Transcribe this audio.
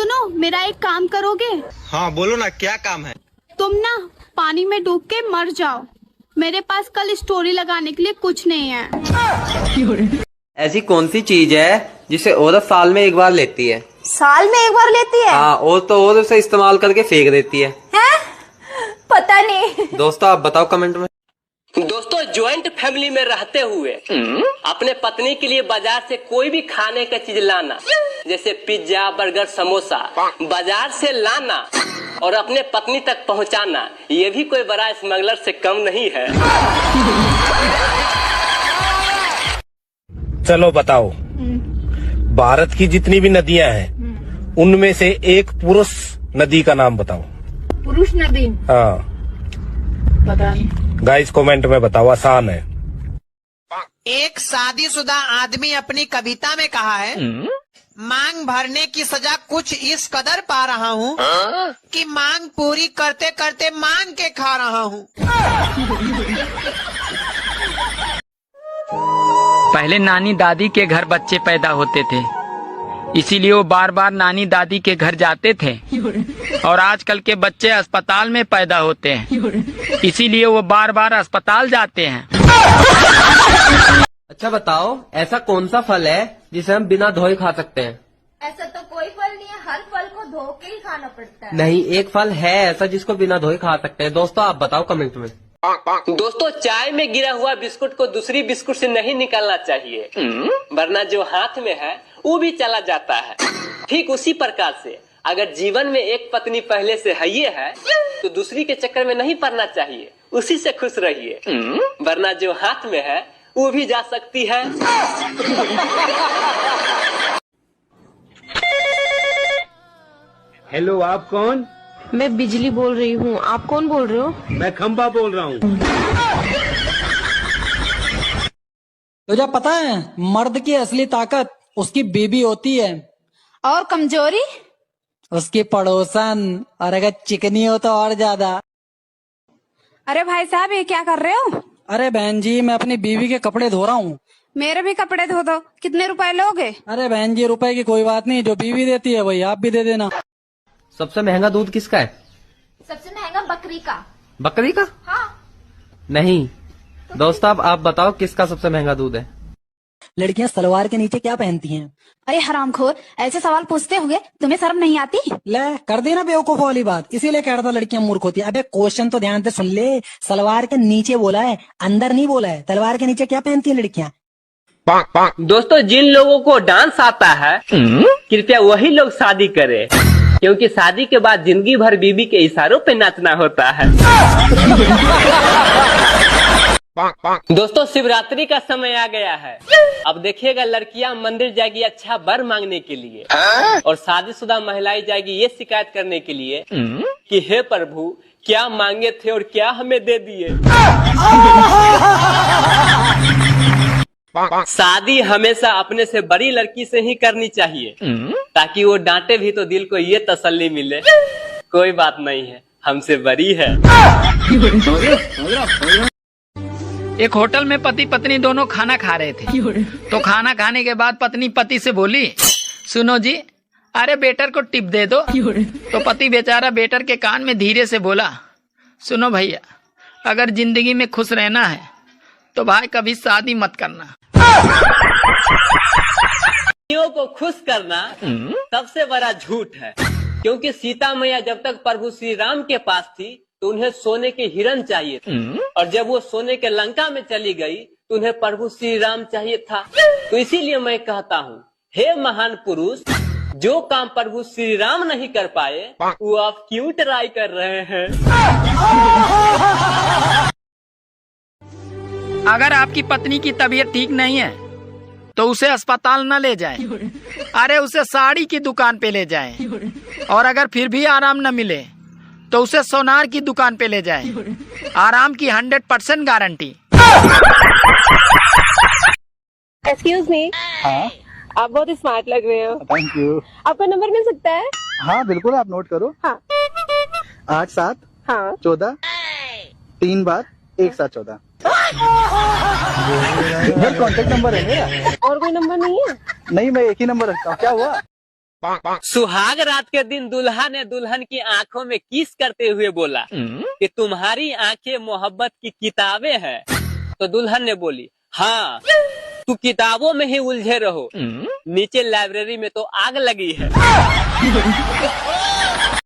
सुनो, मेरा एक काम करोगे? हाँ बोलो ना, क्या काम है? तुम ना पानी में डूब के मर जाओ, मेरे पास कल स्टोरी लगाने के लिए कुछ नहीं है। ऐसी कौन सी चीज है जिसे औरत साल में एक बार लेती है? साल में एक बार लेती है? हाँ, और तो और उसे इस्तेमाल करके फेंक देती है। हैं? पता नहीं। दोस्तों आप बताओ कमेंट में। दोस्तों, ज्वाइंट फैमिली में रहते हुए अपने पत्नी के लिए बाजार से कोई भी खाने का चीज लाना, जैसे पिज्जा, बर्गर, समोसा, बाजार से लाना और अपने पत्नी तक पहुंचाना, ये भी कोई बड़ा स्मगलर से कम नहीं है। चलो बताओ, भारत की जितनी भी नदियां हैं उनमें से एक पुरुष नदी का नाम बताओ। पुरुष नदी? हाँ पता नहीं। गाइस कमेंट में बताओ, आसान है। एक शादीशुदा आदमी अपनी कविता में कहा है, मांग भरने की सजा कुछ इस कदर पा रहा हूँ कि मांग पूरी करते करते मांग के खा रहा हूँ। पहले नानी दादी के घर बच्चे पैदा होते थे, इसीलिए वो बार बार नानी दादी के घर जाते थे। और आजकल के बच्चे अस्पताल में पैदा होते हैं, इसीलिए वो बार बार अस्पताल जाते हैं। अच्छा बताओ, ऐसा कौन सा फल है जिसे हम बिना धोए खा सकते हैं? ऐसा तो कोई फल नहीं है, हर फल को धो के ही खाना पड़ता है। नहीं, एक फल है ऐसा जिसको बिना धोए खा सकते हैं। दोस्तों आप बताओ कमेंट में। दोस्तों, चाय में गिरा हुआ बिस्कुट को दूसरी बिस्कुट से नहीं निकालना चाहिए, वरना जो हाथ में है वो भी चला जाता है। ठीक उसी प्रकार से अगर जीवन में एक पत्नी पहले से है तो दूसरी के चक्कर में नहीं पड़ना चाहिए, उसी से खुश रहिए, वरना जो हाथ में है वो भी जा सकती है। हेलो, आप कौन? मैं बिजली बोल रही हूँ, आप कौन बोल रहे हो? मैं खंबा बोल रहा हूँ। तुझे पता है मर्द की असली ताकत उसकी बीबी होती है, और कमजोरी उसकी पड़ोसन, और अगर चिकनी हो तो और ज्यादा। अरे भाई साहब, ये क्या कर रहे हो? अरे बहन जी, मैं अपनी बीवी के कपड़े धो रहा हूँ। मेरे भी कपड़े धो दो। कितने रुपए लोगे? अरे बहन जी, रुपए की कोई बात नहीं, जो बीवी देती है वही आप भी दे देना। सबसे महंगा दूध किसका है? सबसे महंगा बकरी का। बकरी का? हाँ। नहीं दोस्तों, आप बताओ किसका सबसे महंगा दूध है? लड़कियां सलवार के नीचे क्या पहनती हैं? अरे हरामखोर, ऐसे सवाल पूछते होंगे, तुम्हें शर्म नहीं आती? ले कर देना बेवकूफ वाली बात, इसीलिए कह रहा था लड़कियां मूर्ख होती है। अबे क्वेश्चन तो ध्यान से सुन ले, सलवार के नीचे बोला है, अंदर नहीं बोला है। तलवार के नीचे क्या पहनती है लड़कियां? दोस्तों, जिन लोगों को डांस आता है कृपया वही लोग शादी करें, क्योंकि शादी के बाद जिंदगी भर बीबी के इशारों पे नाचना होता है। दोस्तों, शिवरात्रि का समय आ गया है। अब देखिएगा, लड़कियां मंदिर जाएगी अच्छा वर मांगने के लिए, और शादीशुदा महिलाएं जाएगी ये शिकायत करने के लिए कि हे प्रभु, क्या मांगे थे और क्या हमें दे दिए। शादी हमेशा अपने से बड़ी लड़की से ही करनी चाहिए, ताकि वो डांटे भी तो दिल को ये तसल्ली मिले, कोई बात नहीं है, हमसे बड़ी है। एक होटल में पति पत्नी दोनों खाना खा रहे थे, तो खाना खाने के बाद पत्नी पति से बोली, सुनो जी, अरे बेटर को टिप दे दो। तो पति बेचारा बेटर के कान में धीरे से बोला, सुनो भैया, अगर जिंदगी में खुश रहना है तो भाई कभी शादी मत करना। पत्नियों को खुश करना सबसे बड़ा झूठ है, क्योंकि सीता मैया जब तक प्रभु श्री राम के पास थी तो उन्हें सोने के हिरण चाहिए थे, और जब वो सोने के लंका में चली गई तो उन्हें प्रभु श्री राम चाहिए था। तो इसीलिए मैं कहता हूँ, हे महान पुरुष, जो काम प्रभु श्री राम नहीं कर पाए वो आप क्यों ट्राई कर रहे हैं? अगर आपकी पत्नी की तबीयत ठीक नहीं है तो उसे अस्पताल न ले जाएं, अरे उसे साड़ी की दुकान पे ले जाएं, और अगर फिर भी आराम न मिले तो उसे सोनार की दुकान पे ले जाएं, आराम की 100% गारंटी। Excuse me. हाँ, आप बहुत स्मार्ट लग रहे हो। Thank you. आपका नंबर मिल सकता है? हाँ बिल्कुल, आप नोट करो। हाँ। 87 हाँ 14 3 बार 1714। कॉन्टेक्ट नंबर है मेरा। और कोई नंबर नहीं है? नहीं, मैं एक ही नंबर रखता हूँ। क्या हुआ? सुहाग रात के दिन दुल्हा ने दुल्हन की आंखों में किस करते हुए बोला कि तुम्हारी आंखें मोहब्बत की किताबें हैं। तो दुल्हन ने बोली, हाँ तू किताबों में ही उलझे रहो, नीचे लाइब्रेरी में तो आग लगी है।